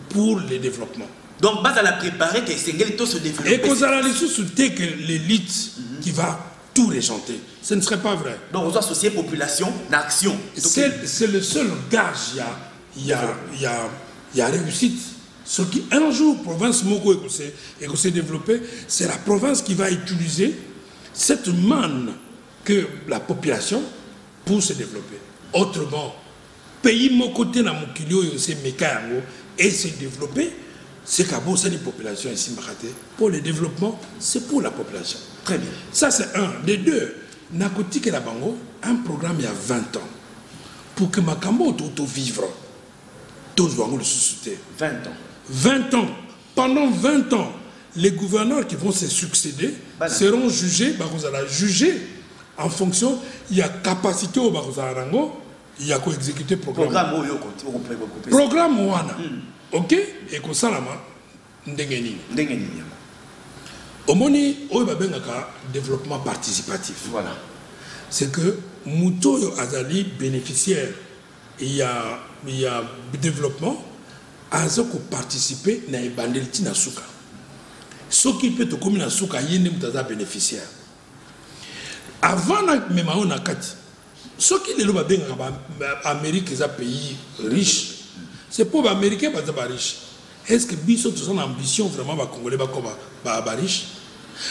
pour le développement. Donc, base à la préparer, que tout se développe. Et qu'on a les sous-souter que l'élite qui va tout régenter. Ce ne serait pas vrai. Donc, on doit associer population d'action. C'est le seul gage, il y a réussite. Ce qui un jour, province Moko et s'est développée, c'est la province qui va utiliser cette manne que la population pour se développer. Autrement, pays Moko te na mokilio et se développer, c'est qu'à bon, c'est les populations ici pour le développement, c'est pour la population. Très bien. Ça, c'est un. Des deux, Nakoti et la Bango, un programme il y a 20 ans. Pour que Makambo auto-vivre, tous vont le susciter. 20 ans. 20 ans. Pendant 20 ans, les gouverneurs qui vont se succéder seront jugés, en fonction, il y a capacité au Barozarango, il y a quoi exécuter programme. Programme Wana. OK? Et comme ça, ndengeni. Omoni, développement participatif. Voilà. C'est que Mouto Azali bénéficiaire, il y a développement. Azoko participer na ebandeliti na suka. Ce qui peut te comme na suka yende mutaza bénéficiaire. Avant na memao na kati. Ce qui le loba benga ba Amérique est un pays riche. C'est pour les Américains ba riche. Est-ce que biso tous en ambition vraiment ba congolais ba comme ba riche?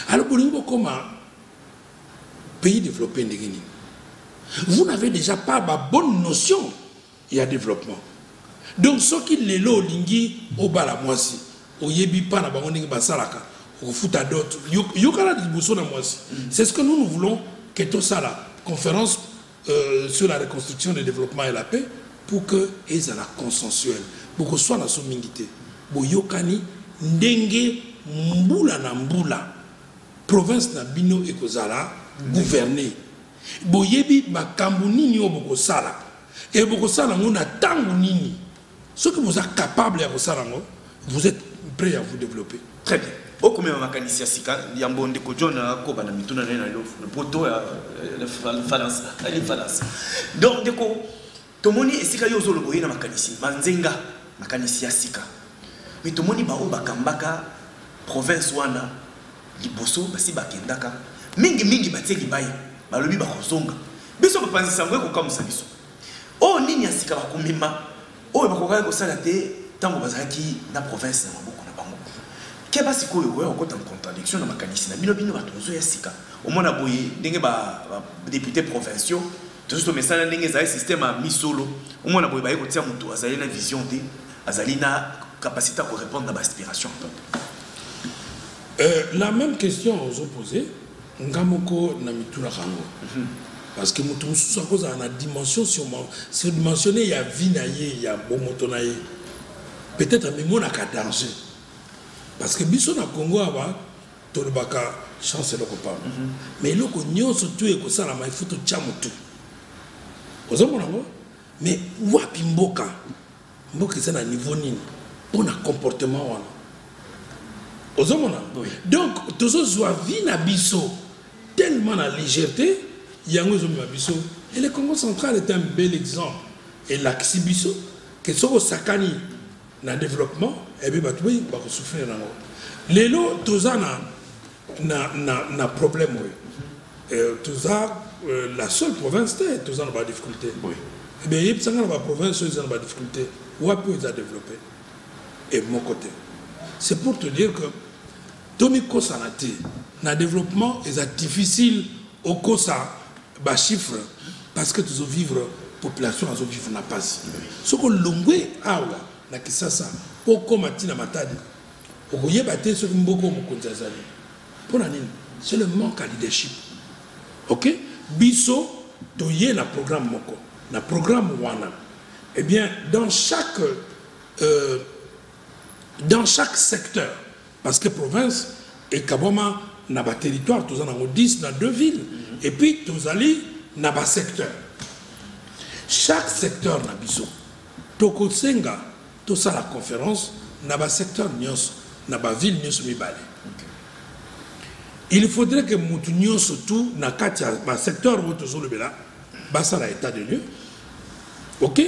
Alors pour nous comme pays développé ndengeni. Vous n'avez déjà pas la bonne notion il y a développement. Donc, ce qui est là, lingi, au bas la moisi, au yebi pas na bangoning basalaka, au foot à d'autres, yokala di bousson na moisi. C'est ce que nous voulons que tout ça la conférence sur la reconstruction, le développement et la paix, pour que ils aient la consensuelle, pour que soit la sommingité. Bo yokani ndenge mbula na mbula, province na bino et kozala gouverner. Bo yebi makambu nini o boko sala, et boko sala ngona tangu nini. Ce que vous êtes capable de faire, vous êtes prêt à vous développer. Très bien. Au combien de makanisi sika yambonde ko John ko bana mituna na le poto ya falance. Donc deko tomoni esika yo zo loboye na makanisi manzenga makanisi sika. Mais tomoni ba o bakambaka province wana liboso basi bakendaka mingi bateki baye balobi ba kozonga. Biso ba panzisa ngwe ko kamusa biso. O nini asika bakumima oh, il faut que tant que la province na maboko na bango. Keba sikoyo ko en contradiction na makanisi na bino batozo ya sika. Au moins boye ndenge ba députés provinciaux, tout ce message ndenge za système a misolo. Au moins boye ba ko tia mutu azali na vision de azali na capacité à répondre à l'aspiration. La même question aux opposés, ngamoko na mituna rango. Parce que nous sommes en dimension surdimensionnée, il y a vinaye, il y a bomotonaye. Peut-être même on a qu'à danger. Parce que biso na Congo aba tolbaka chance le copain. Mais le cognon surtout et que ça la il faut tout chamutu. Mais wapi mboka c'est na niveau nini on a comportement wana. Donc tous ceux qui na biso tellement la légèreté. Et le Congo central est un bel exemple. Et l'Axibiso, que ce soit Sakani dans le développement, et bien, il va souffrir. Les lots, tout ça n'a problème. Tout ça, la seule province, tout ça n'a pas de difficulté. Et bien, il y a une province, ils n'ont pas de difficulté. Où est-ce qu'ils ont développé? Et de mon côté. C'est pour te dire que, Tomiko Sanate, dans le développement, c'est difficile au Kosa. Bas chiffre parce que tu veux vivre population à vivre na passe ce que longwe awa na kisasa poko matina matadi okoye baté ce que mboko mokonzi azali pona nini c'est le manque à leadership. OK biso toye na programme moko na programme wana eh bien dans chaque secteur parce que province et kaboma na ba territoire tous en avons 10 dans 2 villes et puis tous allés na ba secteur chaque secteur na biso toko senga tout ça la conférence na ba secteur nyos na ba ville nyos mibale il faudrait que mutu nyos tout na kati ba secteur où tous le bela ba ça la état de lieu. OK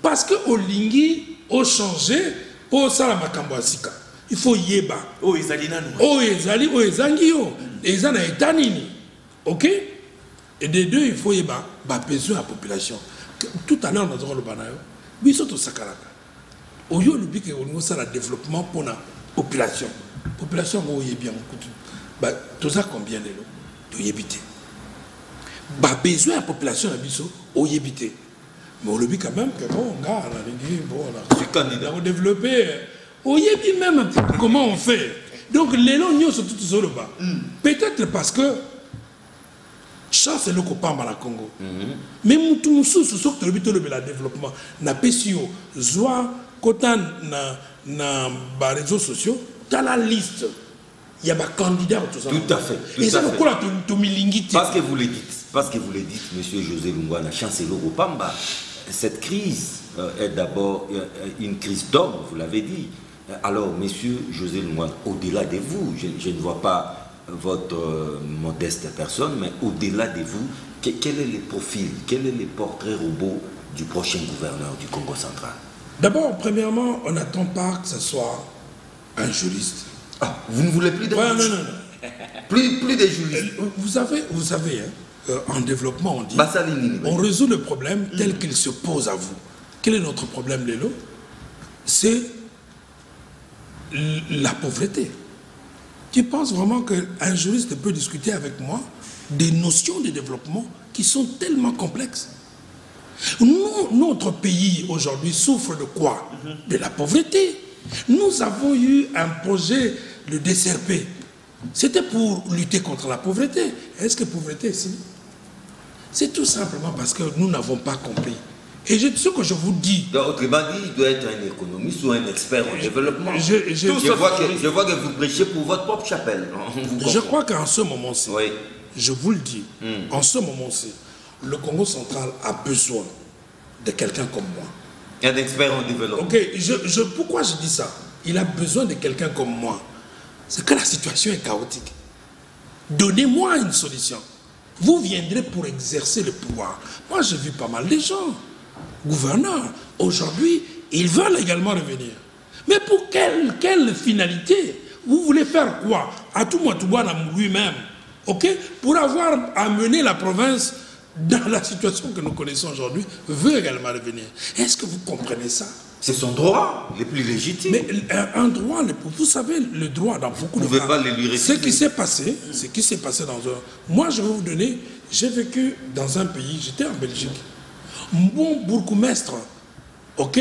parce que au lingi au changer pour ça la makambo asika. Il faut yeba. Oh, ezali nanu. Oh, ezali, oh, ezangi yo. Ezana etanini. OK? Et des deux, il faut yeba. Ba besoin à la population. Tout à l'heure, nous avons le banayo. Biso to sakalaka. Oyo lubi que on ça le développement pour la population. Population go yebi en kutu. Ba tout ça combien de lo? To yebité. Ba besoin à la population à biso o yebité. Mais on le dit quand même que bon, gars, on a dit bon, on a développé. Oui, même comment on fait. Donc les lognons sont tous sur le bas. Peut-être parce que chance est le copain dans le Congo. Mais tout le sous ce que le développement n'a pas su soit quand na réseaux sociaux dans la liste il y a des candidats tout ça. Tout à fait. Et ça pourquoi tu parce que vous le dites, monsieur José Lungwana, chancelier Opamba, cette crise est d'abord une crise d'homme, vous l'avez dit. Alors, monsieur José Lungwana, au-delà de vous, je ne vois pas votre modeste personne, mais au-delà de vous, quel est le profil, quel est le portrait robot du prochain gouverneur du Congo central? D'abord, premièrement, on n'attend pas que ce soit un juriste. Ah, vous ne voulez plus de juristes? Non. Plus de juristes. Vous savez en développement, on dit, on résout le problème tel qu'il se pose à vous. Quel est notre problème, Lélo? C'est la pauvreté. Tu penses vraiment qu'un juriste peut discuter avec moi des notions de développement qui sont tellement complexes? Notre pays aujourd'hui souffre de quoi? De la pauvreté. Nous avons eu un projet, le DCRP. C'était pour lutter contre la pauvreté. Est-ce que la pauvreté est ici? C'est tout simplement parce que nous n'avons pas compris. Et ce que je vous dis... Donc, autrement dit, il doit être un économiste ou un expert en développement. Je vois que vous prêchez pour votre propre chapelle. Je crois qu'en ce moment-ci, oui. Je vous le dis, en ce moment-ci, le Congo central a besoin de quelqu'un comme moi. Un expert en développement. Ok, pourquoi je dis ça? Il a besoin de quelqu'un comme moi. C'est que la situation est chaotique. Donnez-moi une solution. Vous viendrez pour exercer le pouvoir. Moi, j'ai vu pas mal de gens, gouverneurs. Aujourd'hui, ils veulent également revenir. Mais pour quelle finalité? Vous voulez faire quoi? Atoumouatouana lui-même, ok? Pour avoir amené la province dans la situation que nous connaissons aujourd'hui, veut également revenir. Est-ce que vous comprenez ça? C'est son droit le plus légitime. Mais un droit, vous savez, le droit dans beaucoup de cas. Vous ne pouvez pas le lui refuser. Ce qui s'est passé dans un... Moi, je vais vous donner, j'ai vécu dans un pays, j'étais en Belgique. Mon bourgmestre, ok,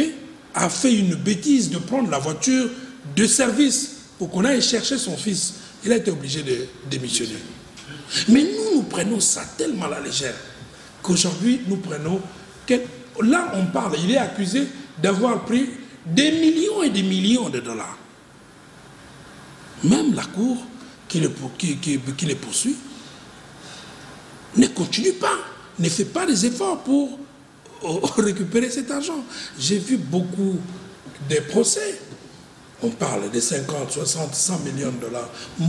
a fait une bêtise de prendre la voiture de service pour qu'on aille chercher son fils. Il a été obligé de démissionner. Mais nous prenons ça tellement à la légère qu'aujourd'hui, nous prenons... Là, on parle, il est accusé d'avoir pris des millions et des millions de dollars. Même la Cour qui les poursuit ne continue pas, ne fait pas des efforts pour récupérer cet argent. J'ai vu beaucoup de procès. On parle de 50, 60, 100 millions de dollars. On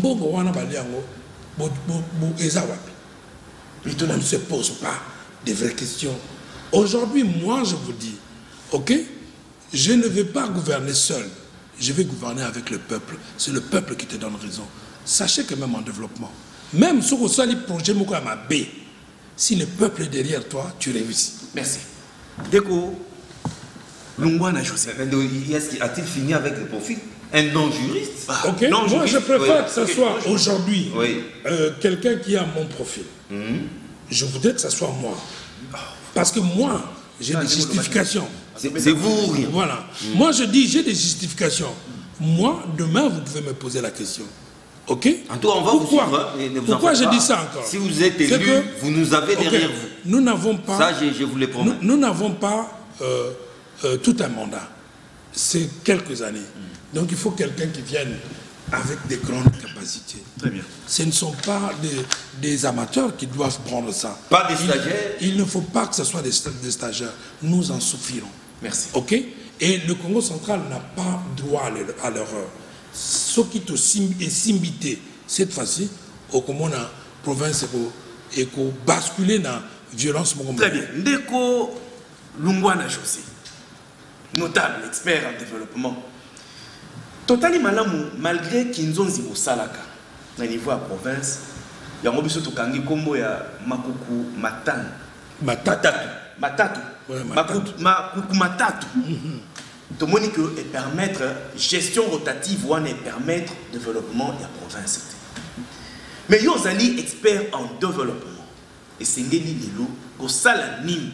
ne se pose pas de vraies questions. Aujourd'hui, moi, je vous dis, ok, je ne vais pas gouverner seul. Je vais gouverner avec le peuple. C'est le peuple qui te donne raison. Sachez que même en développement, même sur le projet B, si le peuple est derrière toi, tu réussis. Merci. Déco, Lungwana José. A-t-il fini avec le profit? Un non-juriste? Ok, non, moi je préfère que ce soit aujourd'hui quelqu'un qui a mon profil. Je voudrais que ce soit moi. Parce que moi, j'ai des justifications. C'est vous. Voilà. Moi, je dis, j'ai des justifications. Moi, demain, vous pouvez me poser la question. Ok? En tout cas, on va vous suivre. Pourquoi je dis ça encore? Si vous êtes élu, vous nous avez derrière vous. Nous n'avons pas... Ça, je vous le promets. Nous n'avons pas tout un mandat. C'est quelques années. Donc, il faut quelqu'un qui vienne avec des grandes capacités. Très bien. Ce ne sont pas des amateurs qui doivent prendre ça. Pas des stagiaires. Il ne faut pas que ce soit des stagiaires. Nous en souffrirons. Merci. Ok? Et le Congo central n'a pas droit à l'erreur. Ce qui est simbité cette fois-ci, au Congo, la province est basculé dans la violence. Très bien. Ndeko Lungwana José, notable expert en développement. Totali malamu, malgré Kinzonzi Salaka, au niveau de la province, il y a un peu de kangi kombo ya makuku matatu. Matatu. Makuku matatu. Tout le monde peut permettre gestion rotative ou permettre développement de la province. Mais il y a des experts en développement. Et c'est ce lilo ko sala nini.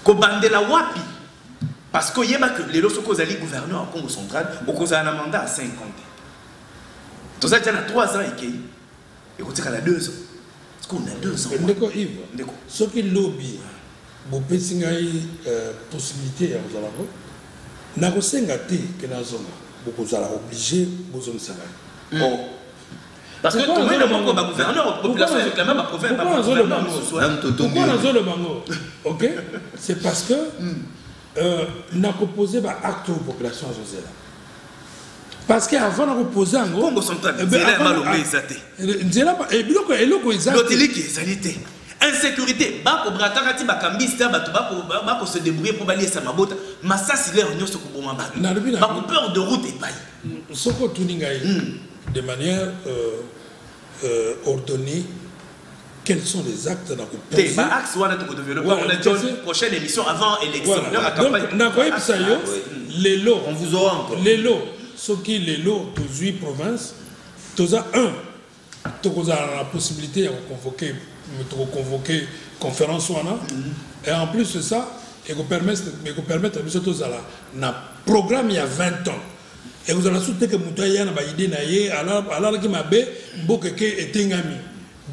Ko bandela wapi. Parce que y a que les lorsque vous allez gouverner en Congo central, vous avez un mandat à 50 ans. Tout ça, il y a 3 ans et vous avez 2 ans. Est-ce qu'on a 2 ans? Ndeko Yves, ce qui lobby, vous avez une possibilité à vous avoir. Vous avez que vous avez obligé de vous en parce que tout le monde a gouverneur, la population réclame ma province. Pourquoi on a le bango? Ok? C'est parce que n'a proposé un acte aux populations José. Parce qu'avant de reposer en Congo central, c'est là malheureusement exacté. L'autilité, insécurité, bako bratakati bakambista batu bako se débrouiller pour balayer sa mabota, massas il est en yoso ko bomba bako peur de route et paille. Soko tuningai de manière ordonnée. Quels sont les actes dans le pays? Axe, on a une prochaine émission avant l'élection. Les lots, on vous aura encore. Les lots, ce qui les lots de 8 provinces, tu as la possibilité de convoquer me convoquer conférence wana et en plus de ça et vous permettre à nous tous na programme il y a 20 ans et vous allez soutenir que Moutaya na ba idée na ye alors qui m'a bé mbokeke etengami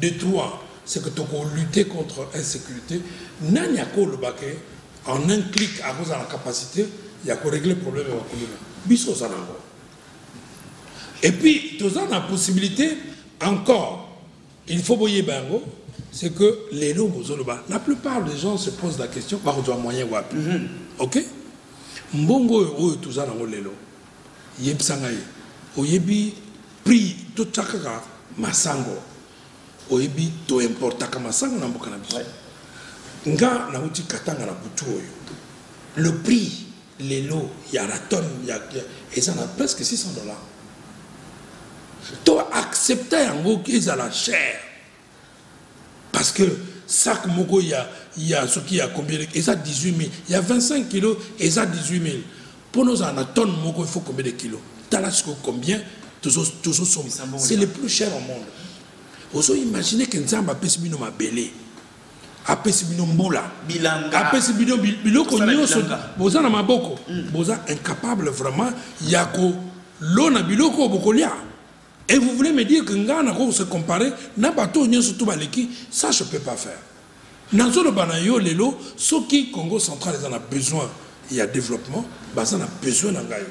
de trois c'est que tu as lutter contre l'insécurité nanya ko le baké en un clic à cause de la capacité il y a qu'on régler le problème de la commune biso zanango et puis tu as la possibilité encore il faut boyer bango c'est que les noms la plupart des gens se posent la question par quoi moyen wapi ok mbongo o tout ça dans lelo yebsangai oyebi prix tout chakaka masango oyebi to importa kama masango na mboka na biso nga na uti katanga na butu oyo le prix lelo ya la tonne et ça a presque $600 to accepter yango qu'ils a la chair parce que sac moko il y a ce qui a combien et ça 18 000 il y a 25 kilos et ça 18 000 pour nous en tonne moko il faut combien de kilos talasco combien toujours c'est le plus cher au monde vous imaginez que nzamba pesibino mabele apesibino mbola bilanga apesibino biloko nyoso boza na maboko boza incapable vraiment yako lona biloko bokolia. Et vous voulez me dire que Ngana se comparer n'a pas tout surtout baleki ça je peux pas faire. Dans le banayo lelo ce qui Congo central ils en a besoin il y a développement bah ça en a besoin d'angayo.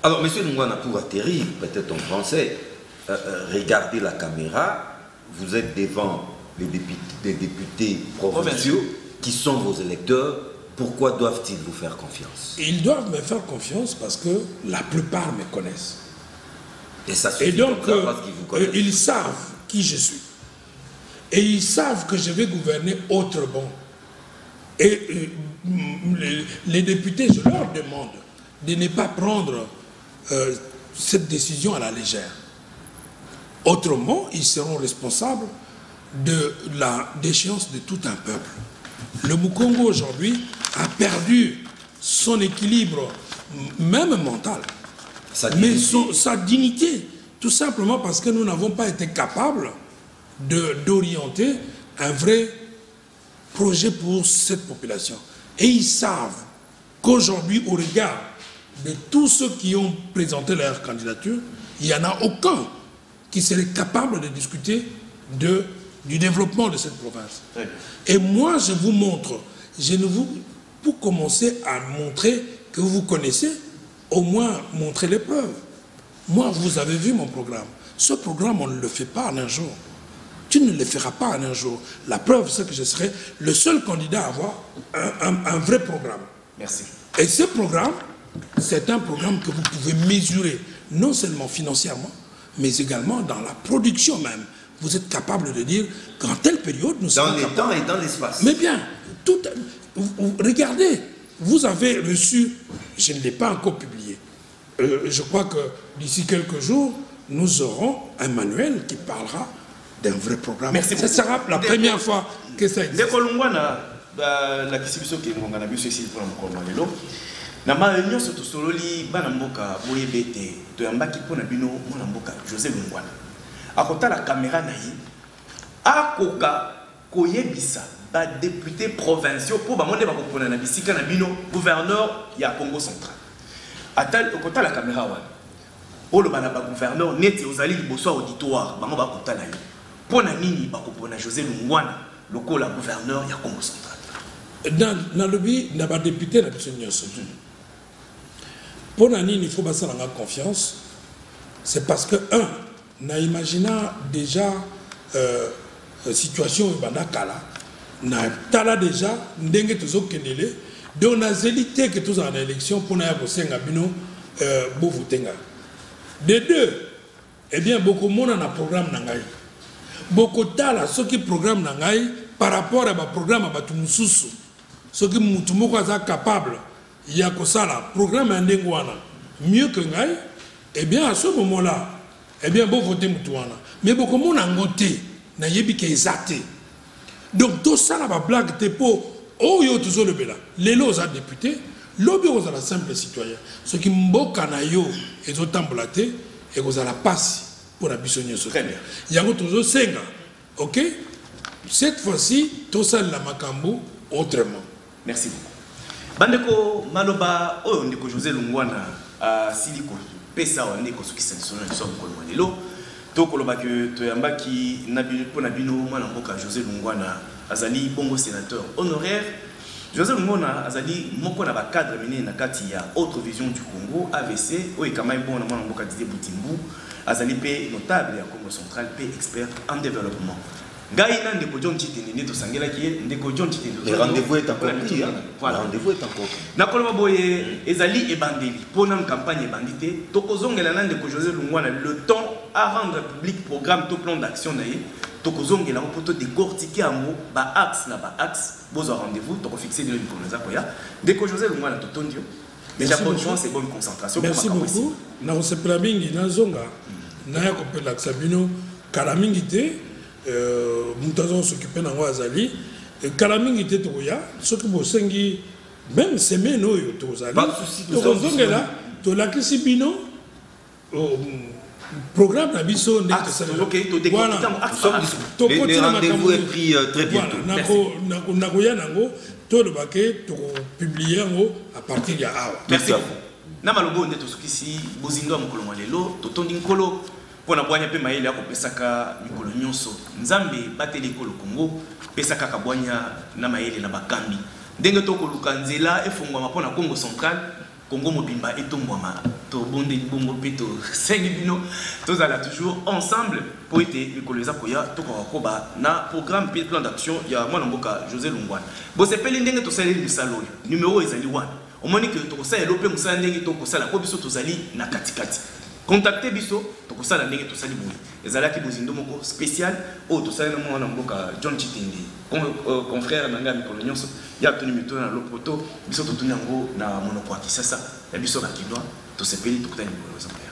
Alors monsieur Ngwana pour atterrir peut-être en français regardez la caméra vous êtes devant les députés provinciaux qui sont vos électeurs pourquoi doivent-ils vous faire confiance? Ils doivent me faire confiance parce que la plupart me connaissent. Et donc, ils savent qui je suis. Et ils savent que je vais gouverner autrement. Et les députés, je leur demande de ne pas prendre cette décision à la légère. Autrement, ils seront responsables de la déchéance de tout un peuple. Le Mukongo aujourd'hui a perdu son équilibre, même mental. Mais sa dignité, tout simplement parce que nous n'avons pas été capables d'orienter un vrai projet pour cette population. Et ils savent qu'aujourd'hui, au regard de tous ceux qui ont présenté leur candidature, il n'y en a aucun qui serait capable de discuter du développement de cette province. Oui. Et moi, je vous montre, pour commencer à montrer que vous connaissez, au moins montrer les preuves. Moi, vous avez vu mon programme. Ce programme, on ne le fait pas en un jour. Tu ne le feras pas en un jour. La preuve, c'est que je serai le seul candidat à avoir un vrai programme. Merci. Et ce programme, c'est un programme que vous pouvez mesurer, non seulement financièrement, mais également dans la production même. Vous êtes capable de dire qu'en telle période, nous sommes dans les temps et dans l'espace. Mais bien, regardez. Vous avez reçu, je ne l'ai pas encore publié, je crois que d'ici quelques jours, nous aurons un manuel qui parlera d'un vrai programme. Merci ça sera la première fois que ça existe. La question qui est pour le na réunion surtout sololi bana mboka boyebete to yambaki pona bino mona mboka José Lungwana akota la caméra na yi akoka koyebisa ba députés provinciaux pour ba monde ba kopona na bisika na bino gouverneur ya Congo central atal okota la caméra wana pour le bana ba gouverneur neti ozali liboso auditoire bango ba kotala yo pona nini ba kopona José Lungwana lokola gouverneur ya Congo central dans le lobby na ba député na biso nyonso pona nini il faut basa na confiance c'est parce que na imagina déjà situation bana kala na tala déjà ndenge tozo kenele donc na zélité que tous en élection pour na bosenga bino bovutenga de deux eh bien beaucoup mona na programme na ngai beaucoup tala ce qui programme na ngai par rapport à ba programme ba tumususu ce qui mutu moko aza capable ya kosala programme ndenge wana mieux que ngai eh bien à ce moment là eh bien bon voter mutu wana mais beaucoup mona ngote na yebi ke ezate. Donc tout ça, la blague t'es pour oh yo toujours le bela. Les lots à députés, l'obé aux à la simple citoyen. Ce qui m'boka na yo et autant blaté et aux à la passe pour la bisogneuse. Très bien. Il y a toujours 5 ans, ok? cette fois-ci, tout ça la makambo autrement. Merci beaucoup. Bandeko Maloba, ndeko José Lungwana, Siliko, Pesa, ndeko Soukisa, Lelo, Tokoloba que Toyamba qui Nabino Mwanamboka, José Lungwana, Azali Bongo sénateur honoraire. José Lungwana, Azali Moko na cadre mené na kati ya autre vision du Congo, AVC, Oekamai Bon Mwanamboka Didier Boutimbu, Azali P notable ya Congo central, P expert en développement. Les rendez-vous est encore pris. Le rendez-vous est encore pris. Nakoloba boye ezali ebandeli pona campagne bandité tokozongela nande ko José Lungwana le temps à rendre public programme tout plan d'action naie tokozongela poto décortiquer amo ba axe na ba axe bozo rendez-vous toko fixer de l'imposa koya de ko José Lungwana totondio déjà bonne chance et bonne concentration. Merci beaucoup. Na osepela mingi na zonga na ya kopela Sabino karamingité nous s'occuper dans Azali et Kalamingité Toya, ce que vous sengi même semaine où vous allez. Pas de souci, nous sommes là. Tu l'as que si bino programme la biso. Ok, voilà. Les rendez-vous est pris très bientôt. Nagoya nango, tout le baquet, tu publier à partir de là. Merci. Namalobo ndeto sukisi bozindo mukolo lelo totondi nkolo. Pour la boîte, il y a pesaka mikolo nyonso nzambe bateli kolo Congo pesaka kabwanya na maele na bakambi ndenge to koluka nzela efungwa mapona Congo central Congo mobimba etombwama to bonde bongo peto sengi bino tozala toujours ensemble pour être mikolo za koya to koba na programme plan d'action ya mwana mboka José Lungwana bo sepeli ndenge to saleli misalo numéro ezali 1 au moins que to kosala lope musala ndenge to kosala ko biso tozali na katikati. Contactez Bisso, pour ça la nègre tout ça du bruit. Les alaki bozindo moko spécial, oh tout ça na mwana mboka John Chitindi, confrère nanga mikolo nyonso, ya tuni mito na lopoto, biso to tuni yango na monoko akisasa, ya biso bakidwa, to sepeli to kutani moko.